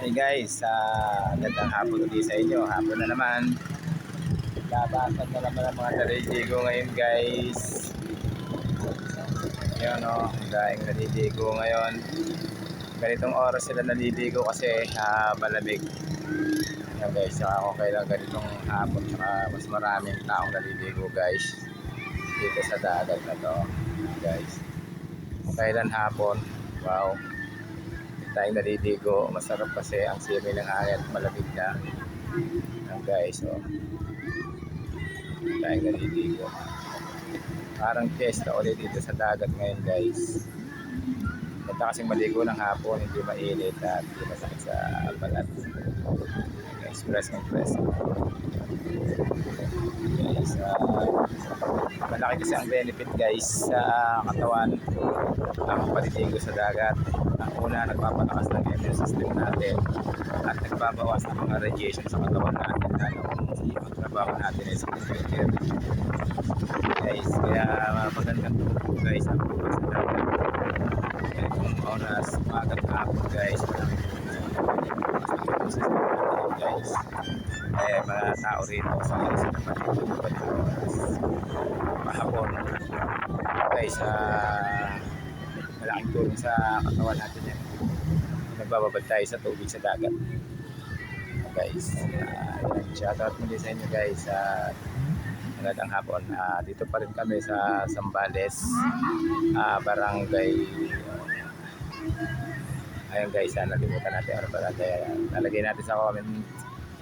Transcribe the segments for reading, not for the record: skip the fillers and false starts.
Hey guys, gandang hapon ulit sa inyo. Hapon na naman. Labasan na naman ang mga naliligo ngayon guys. Yun o, dahil naliligo ngayon. Ganitong oras sila naliligo kasi malamig. Yan guys, saka okay lang ganitong hapon. Saka mas maraming taong naliligo guys. Dito sa dagat na to guys. Kailan hapon, wow. Tayong naliligo, masarap kasi ang simoy ng hangin at malamig na. Ang guys, oh. Tayong naliligo. Parang fiesta ulit dito sa dagat ngayon guys. Ganda kasing maligo ng hapon, hindi mainit at hindi masakit sa balat. Guys, press and press. Guys, malaki kasi ang benefit guys sa katawan ang paliligo sa dagat. Ang una, nagpapalakas ng immune system natin at nagbabawas ng mga radiation sa katawan natin lalo kung trabaho natin ay sa computer guys. Kaya magandang tulog guys ang bukas sa dagat. Kaya kung oras, umagat hapon guys, guys. Kaya mga tao rito sa mahapon guys, malaking tulong sa katawan natin yan. Nagbababad tayo sa tubig sa dagat guys. Shoutout muli sa inyo guys. Magandang hapon. Dito pa rin kami sa Zambales, barangay. Ayun guys, nalimutan natin ano pala. Nalagay natin sa comment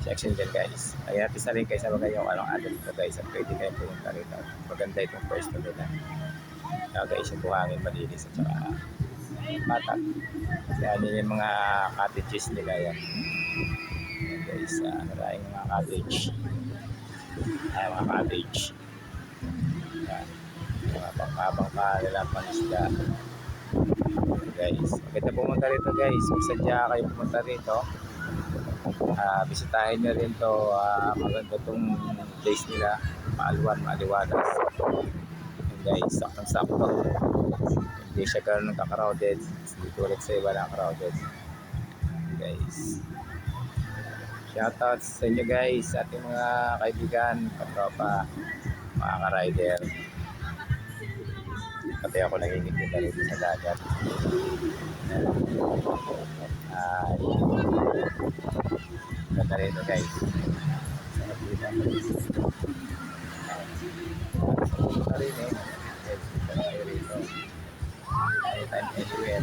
section dyan guys. Ayun natin sa link guys sa mga yung address dito guys. At pwede kayo pumunta rito. Maganda itong pwesto nila. Guys, yung buhangin malinis at saka patag. Yan yung mga cottages nila yan. Yan guys, maraming mga cottage. Mga cottage. Yan. Mga pangkabangka nila panisda. Guys, maganda pumunta rito guys. Sadya kayo pumunta rito. Bisitahin nyo rin to. Maganda itong place nila. Maaliwalas. Guys, saktong-sakto. Hindi siya gano'n ka-crowded. Hindi tulad sa iba na crowded. Guys, shoutouts sa inyo guys, sa ating mga kaibigan, katropa, mga ka-rider. Pati ako nangingiti na rin sa dagat. Ganda rin ito guys. Sa rin eh. Tayo rito. Anytime, anywhere.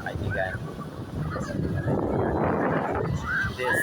Kaibigan. This